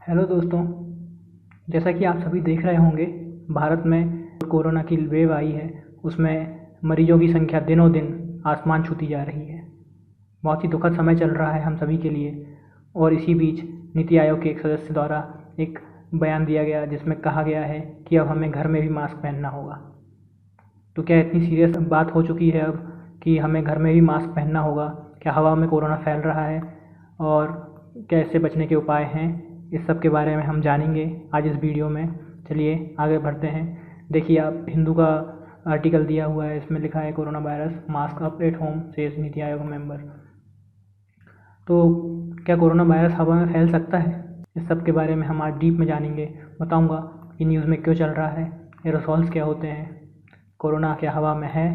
Hello दोस्तों। जैसा कि आप सभी देख रहे होंगे, भारत में कोरोना की वेव आई है। उसमें मरीजों की संख्या दिनों दिन आसमान छूती जा रही है। बहुत ही दुखद समय चल रहा है हम सभी के लिए। और इसी बीच नीति आयोग के एक सदस्य द्वारा एक बयान दिया गया जिसमें कहा गया है कि अब हमें घर में भी मास्क पहनना होगा। तो क्या इतनी सीरियस बात हो चुकी है अब कि हमें घर में भी मास्क पहनना होगा? क्या हवा में कोरोना फैल रहा है और क्या इससे बचने के उपाय हैं? इस सब के बारे में हम जानेंगे आज इस वीडियो में। चलिए आगे बढ़ते हैं। देखिए, आप हिंदू का आर्टिकल दिया हुआ है, इसमें लिखा है corona virus mask up at home says NITI Aayog member. तो क्या कोरोना वायरस हवा में फैल सकता है? इस सब के बारे में हम आज डीप में जानेंगे। बताऊंगा कि न्यूज़ में क्यों चल रहा है, एरोसॉल्स क्या होते हैं, कोरोना क्या हवा में है,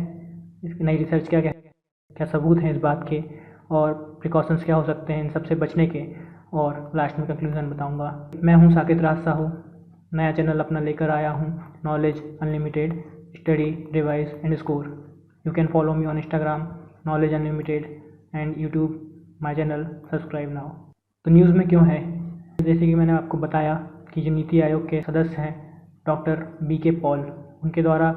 इसकी नई रिसर्च क्या क्या क्या सबूत हैं इस बात के, और प्रिकॉशंस क्या हो सकते हैं इन सबसे बचने के, और लास्ट में कंक्लूजन बताऊंगा। मैं हूं साकेत राज साहू, नया चैनल अपना लेकर आया हूं, knowledge unlimited study revise and score. You can follow me on Instagram knowledge unlimited and YouTube my channel subscribe now. तो न्यूज़ में क्यों है? जैसे कि मैंने आपको बताया कि जो नीति आयोग के सदस्य हैं डॉक्टर BK पॉल, उनके द्वारा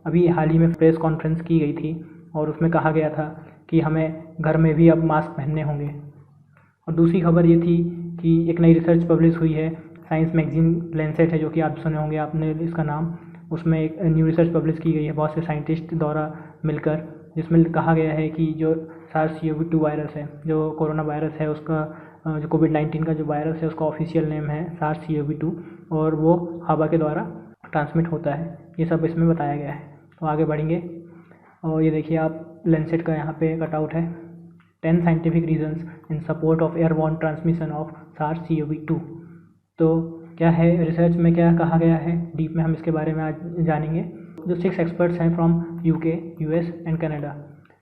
अभी हाल ही में प्रेस कॉन्फ्रेंस की गई थी और उसमें कहा गया था कि हमें घर में भी अब मास्क पहनने होंगे। और दूसरी खबर ये थी कि एक नई रिसर्च पब्लिश हुई है, साइंस मैगजीन लैंसेट है, जो कि आप सुने होंगे आपने इसका नाम। उसमें एक न्यू रिसर्च पब्लिश की गई है बहुत से साइंटिस्ट द्वारा मिलकर, जिसमें कहा गया है कि जो SARS-CoV-2 वायरस है, जो कोरोना वायरस है, उसका जो कोविड-19 का जो वायरस है उसका ऑफिशियल नेम है SARS-CoV-2 और वो हवा के द्वारा ट्रांसमिट होता है। ये सब इसमें बताया गया है। तो आगे बढ़ेंगे और ये देखिए आप लैंसेट का यहाँ पे कटआउट है, 10 scientific reasons in support of airborne transmission of SARS-CoV-2। तो क्या है रिसर्च में, क्या कहा गया है, डीप में हम इसके बारे में आज जानेंगे। जो 6 एक्सपर्ट्स हैं from UK, US and Canada,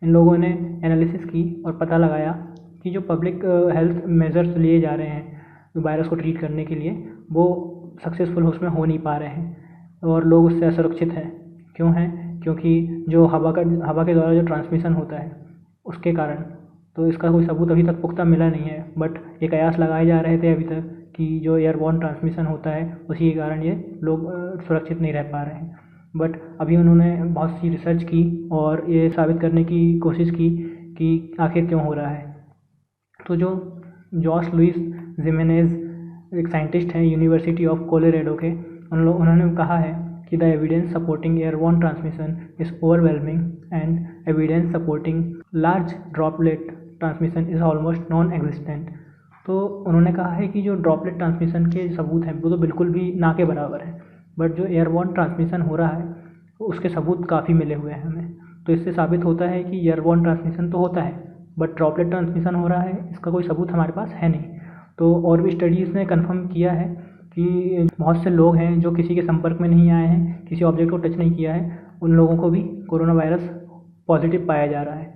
इन लोगों ने एनालिसिस की और पता लगाया कि जो पब्लिक हेल्थ मेजर्स लिए जा रहे हैं वायरस को ट्रीट करने के लिए, वो सक्सेसफुल उसमें हो नहीं पा रहे हैं और लोग उससे असुरक्षित हैं। क्यों हैं? क्योंकि जो हवा के द्वारा जो ट्रांसमिशन होता है उसके कारण। तो इसका कोई सबूत अभी तक पुख्ता मिला नहीं है, बट ये कयास लगाए जा रहे थे अभी तक कि जो एयरबॉर्न ट्रांसमिशन होता है उसी के कारण ये लोग सुरक्षित नहीं रह पा रहे हैं। बट अभी उन्होंने बहुत सी रिसर्च की और ये साबित करने की कोशिश की कि आखिर क्यों हो रहा है। तो जो जॉस लुइस जिमेनेज एक साइंटिस्ट हैं यूनिवर्सिटी ऑफ कोलोराडो के, उन्होंने कहा है कि the evidence supporting airborne transmission is overwhelming and evidence supporting large droplet transmission is almost non existent. तो उन्होंने कहा है कि जो ड्रॉपलेट ट्रांसमिशन के सबूत हैं वो तो बिल्कुल भी ना के बराबर है, बट जो एयरबॉर्न ट्रांसमिशन हो रहा है उसके सबूत काफ़ी मिले हुए हैं हमें। तो इससे साबित होता है कि एयरबॉर्न ट्रांसमिशन तो होता है बट ड्रॉपलेट ट्रांसमिशन हो रहा है, इसका कोई सबूत हमारे पास है नहीं। तो और भी स्टडीज़ ने कंफर्म किया है कि बहुत से लोग हैं जो किसी के संपर्क में नहीं आए हैं, किसी ऑब्जेक्ट को टच नहीं किया है, उन लोगों को भी कोरोना वायरस पॉजिटिव पाया जा रहा है।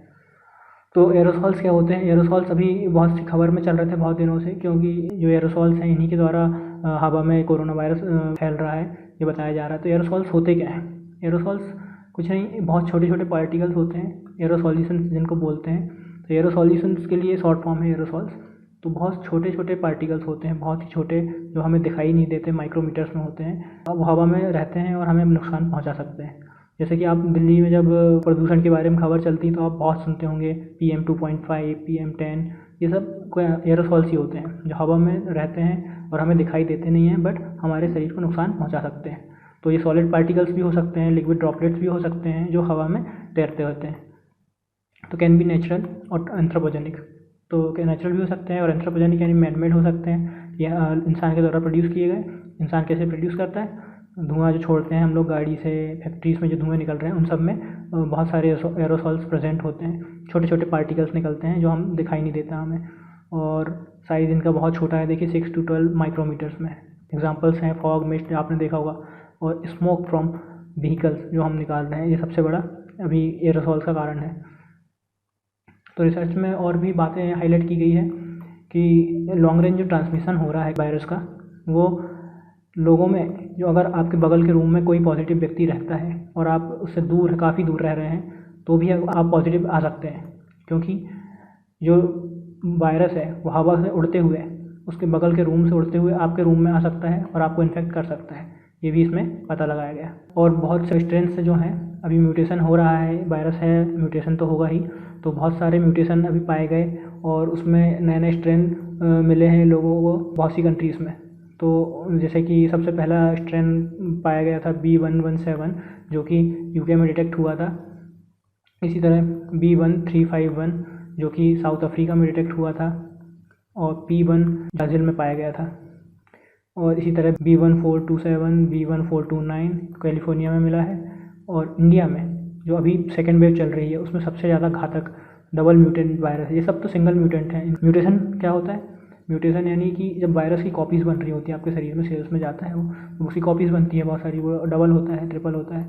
तो एरोसॉल्स क्या होते हैं? एरोसॉल्स अभी बहुत सी खबर में चल रहे थे बहुत दिनों से, क्योंकि जो एरोसॉल्स हैं इन्हीं के द्वारा हवा में कोरोना वायरस फैल रहा है, ये बताया जा रहा है। तो एरोसॉल्स होते क्या हैं? एरोसॉल्स कुछ नहीं, बहुत छोटे छोटे पार्टिकल्स होते हैं, एरोसॉल्यूशंस जिनको बोलते हैं। तो एरोसॉल्यूशंस के लिए शॉर्ट फॉर्म है एरोसॉल्स। तो बहुत छोटे छोटे पार्टिकल्स होते हैं, बहुत ही छोटे, जो हमें दिखाई नहीं देते, माइक्रोमीटर्स में होते हैं। अब हवा में रहते हैं और हमें नुकसान पहुंचा सकते हैं। जैसे कि आप दिल्ली में जब प्रदूषण के बारे में खबर चलती है तो आप बहुत सुनते होंगे PM2.5, PM10, ये सब एरोसॉल्स ही होते हैं जो हवा में रहते हैं और हमें दिखाई देते नहीं हैं, बट हमारे शरीर को नुकसान पहुंचा सकते हैं। तो ये सॉलिड पार्टिकल्स भी हो सकते हैं, लिक्विड ड्रॉपलेट्स भी हो सकते हैं जो हवा में तैरते होते हैं। तो कैन बी नेचुरल और एंथ्रोपोजेनिक। तो क्या नेचुरल भी हो सकते हैं और एंथ्रोपोजेनिक यानी मैनमेड हो सकते हैं, या इंसान के द्वारा प्रोड्यूस किए गए। इंसान कैसे प्रोड्यूस करता है? धुआं जो छोड़ते हैं हम लोग गाड़ी से, फैक्ट्रीज़ में जो धुएँ निकल रहे हैं उन सब में बहुत सारे एरोसॉल्स प्रेजेंट होते हैं। छोटे छोटे पार्टिकल्स निकलते हैं जो हम दिखाई नहीं देता हमें, और साइज़ इनका बहुत छोटा है, देखिए 6 to 12 माइक्रोमीटर्स में। एग्जांपल्स हैं फॉग मिस्ट, आपने देखा होगा, और स्मोक फ्रॉम व्हीकल्स जो हम निकाल रहे हैं, ये सबसे बड़ा अभी एरोसॉल्स का कारण है। तो रिसर्च में और भी बातें हाईलाइट की गई है कि लॉन्ग रेंज जो ट्रांसमिशन हो रहा है वायरस का, वो लोगों में, जो अगर आपके बगल के रूम में कोई पॉजिटिव व्यक्ति रहता है और आप उससे दूर, काफ़ी दूर रह रहे हैं, तो भी आप पॉजिटिव आ सकते हैं। क्योंकि जो वायरस है वो हवा से उड़ते हुए उसके बगल के रूम से उड़ते हुए आपके रूम में आ सकता है और आपको इन्फेक्ट कर सकता है। ये भी इसमें पता लगाया गया। और बहुत से स्ट्रेन से जो हैं अभी म्यूटेशन हो रहा है, वायरस है, म्यूटेशन तो होगा ही, तो बहुत सारे म्यूटेशन अभी पाए गए और उसमें नए नए स्ट्रेन मिले हैं लोगों को बहुत सी कंट्रीज़ में। तो जैसे कि सबसे पहला स्ट्रेन पाया गया था B117 जो कि यूके में डिटेक्ट हुआ था। इसी तरह B1351 जो कि साउथ अफ्रीका में डिटेक्ट हुआ था और P1 ब्राज़ील में पाया गया था। और इसी तरह B1427, B1429 कैलिफोर्निया में मिला है। और इंडिया में जो अभी सेकेंड वेव चल रही है उसमें सबसे ज़्यादा घातक डबल म्यूटेंट वायरस है। ये सब तो सिंगल म्यूटेंट है। म्यूटेशन क्या होता है? म्यूटेशन यानी कि जब वायरस की कॉपीज़ बन रही होती है आपके शरीर में, सेल्स में जाता है वो, उसकी कॉपीज़ बनती है बहुत सारी, वो डबल होता है, ट्रिपल होता है।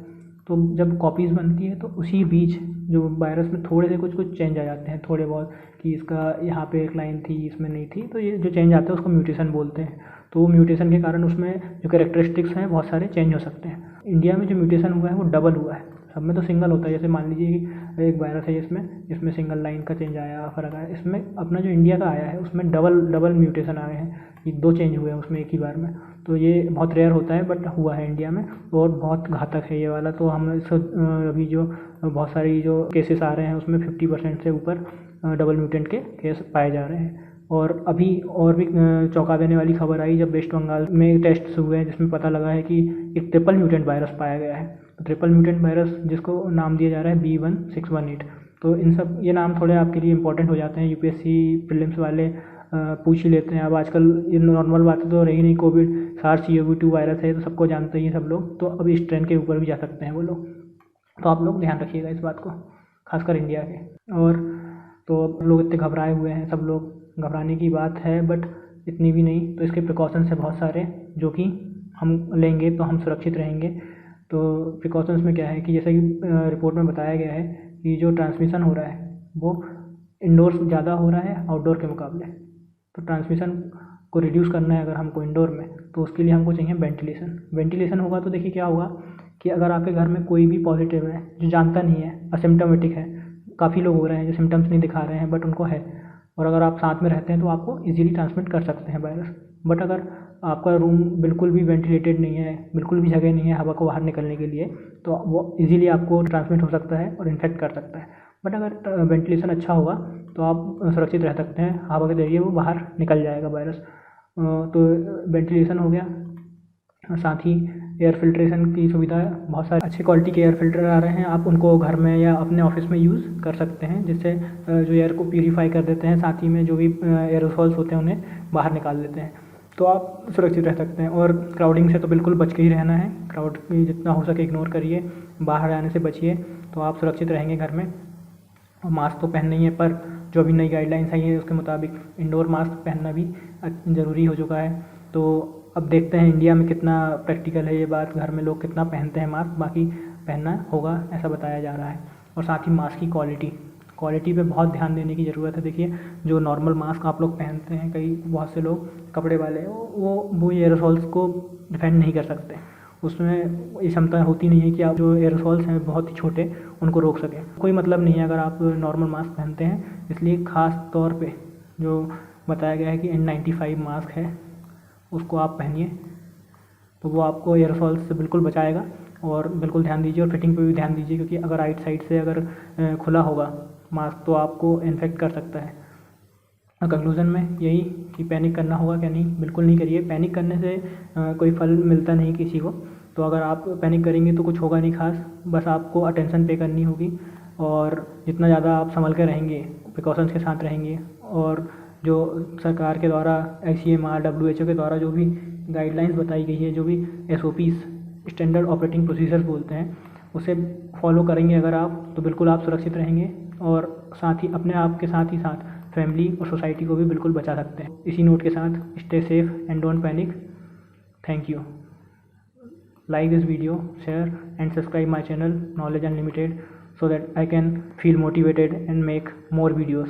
तो जब कॉपीज़ बनती है तो उसी बीच जो वायरस में थोड़े से कुछ चेंज आ जाते हैं, थोड़े बहुत, कि इसका यहाँ पे एक लाइन थी इसमें नहीं थी, तो ये जो चेंज आता है उसको म्यूटेशन बोलते हैं। तो वो म्यूटेशन के कारण उसमें जो कैरेक्टरिस्टिक्स हैं बहुत सारे चेंज हो सकते हैं। इंडिया में जो म्यूटेशन हुआ है वो डबल हुआ है, सब में तो सिंगल होता है। जैसे मान लीजिए कि एक वायरस है जिसमें सिंगल लाइन का चेंज आया, फ़र्क आया। इसमें अपना जो इंडिया का आया है उसमें डबल म्यूटेशन आए हैं, ये 2 चेंज हुए हैं उसमें एक ही बार में। तो ये बहुत रेयर होता है बट हुआ है इंडिया में और बहुत घातक है ये वाला। तो हम इसको अभी जो बहुत सारी जो केसेस आ रहे हैं उसमें 50% से ऊपर डबल म्यूटेंट के केस पाए जा रहे हैं। और अभी और भी चौंका देने वाली खबर आई जब वेस्ट बंगाल में टेस्ट हुए हैं जिसमें पता लगा है कि एक ट्रिपल म्यूटेंट वायरस पाया गया है। तो ट्रिपल म्यूटेंट वायरस जिसको नाम दिया जा रहा है B1618। तो इन सब ये नाम थोड़े आपके लिए इंपॉर्टेंट हो जाते हैं, यूपीएससी प्रीलिम्स वाले पूछ ही लेते हैं। अब आजकल ये नॉर्मल बातें तो रही नहीं, कोविड SARS-CoV-2 वायरस है तो सबको जानते ही सब लोग, तो अब इस ट्रेंड के ऊपर भी जा सकते हैं वो लोग। तो आप लोग ध्यान रखिएगा इस बात को, खासकर इंडिया के। और तो अब लोग इतने घबराए हुए हैं, सब लोग, घबराने की बात है बट इतनी भी नहीं। तो इसके प्रिकॉशंस है बहुत सारे जो कि हम लेंगे तो हम सुरक्षित रहेंगे। तो प्रिकॉशंस में क्या है कि जैसे कि रिपोर्ट में बताया गया है कि जो ट्रांसमिशन हो रहा है वो इंडोर्स ज़्यादा हो रहा है आउटडोर के मुकाबले। तो ट्रांसमिशन को रिड्यूस करना है अगर हमको इंडोर में, तो उसके लिए हमको चाहिए वेंटिलेशन होगा तो देखिए क्या होगा कि अगर आपके घर में कोई भी पॉजिटिव है जो जानता नहीं है, असिम्प्टोमेटिक है, काफ़ी लोग हो रहे हैं जो सिम्टम्स नहीं दिखा रहे हैं बट उनको है, और अगर आप साथ में रहते हैं तो आपको इजीली ट्रांसमिट कर सकते हैं वायरस। बट अगर आपका रूम बिल्कुल भी वेंटिलेटेड नहीं है, बिल्कुल भी जगह नहीं है हवा को बाहर निकलने के लिए, तो वो इजीली आपको ट्रांसमिट हो सकता है और इन्फेक्ट कर सकता है। बट अगर वेंटिलेशन अच्छा होगा तो आप सुरक्षित रह सकते हैं, हवा के जरिए वो बाहर निकल जाएगा वायरस। तो वेंटिलेशन हो गया, साथ ही एयर फिल्ट्रेशन की सुविधा, बहुत सारे अच्छे क्वालिटी के एयर फिल्टर आ रहे हैं, आप उनको घर में या अपने ऑफिस में यूज़ कर सकते हैं, जिससे जो एयर को प्यूरीफाई कर देते हैं, साथ ही में जो भी एयरोसॉल्स होते हैं उन्हें बाहर निकाल देते हैं। तो आप सुरक्षित रह सकते हैं। और क्राउडिंग से तो बिल्कुल बच के ही रहना है, क्राउड जितना हो सके इग्नोर करिए, बाहर जाने से बचिए, तो आप सुरक्षित रहेंगे घर में। और मास्क तो पहनना ही है, पर जो अभी नई गाइडलाइंस आई है उसके मुताबिक इंडोर मास्क पहनना भी ज़रूरी हो चुका है। तो अब देखते हैं इंडिया में कितना प्रैक्टिकल है ये बात, घर में लोग कितना पहनते हैं मास्क, बाकी पहनना होगा ऐसा बताया जा रहा है। और साथ ही मास्क की क्वालिटी पे बहुत ध्यान देने की ज़रूरत है। देखिए जो नॉर्मल मास्क आप लोग पहनते हैं, कई बहुत से लोग कपड़े वाले, वो एयरोसॉल्स को डिफेंड नहीं कर सकते, उसमें ये क्षमता होती नहीं है कि आप जो एयरोसॉल्स हैं बहुत ही छोटे उनको रोक सकें। कोई मतलब नहीं है अगर आप नॉर्मल मास्क पहनते हैं, इसलिए ख़ास तौर पे जो बताया गया है कि N95 मास्क है उसको आप पहनिए, तो वो आपको एयरोसॉल्स से बिल्कुल बचाएगा। और बिल्कुल ध्यान दीजिए और फिटिंग पे भी ध्यान दीजिए, क्योंकि अगर राइट साइड से अगर खुला होगा मास्क तो आपको इन्फेक्ट कर सकता है। कंक्लूज़न में यही कि पैनिक करना होगा क्या, नहीं, बिल्कुल नहीं करिए। पैनिक करने से कोई फल मिलता नहीं किसी को, तो अगर आप पैनिक करेंगे तो कुछ होगा नहीं खास, बस आपको अटेंशन पे करनी होगी। और जितना ज़्यादा आप संभल के रहेंगे, प्रिकॉशंस के साथ रहेंगे, और जो सरकार के द्वारा ICMR WHO के द्वारा जो भी गाइडलाइंस बताई गई है, जो भी SOPs स्टैंडर्ड ऑपरेटिंग प्रोसीजर्स बोलते हैं, उसे फॉलो करेंगे अगर आप, तो बिल्कुल आप सुरक्षित रहेंगे। और साथ ही अपने आप के साथ ही साथ फैमिली और सोसाइटी को भी बिल्कुल बचा सकते हैं। इसी नोट के साथ stay safe and don't panic. Thank you. Like this video, share and subscribe my channel Knowledge Unlimited, so that I can feel motivated and make more videos.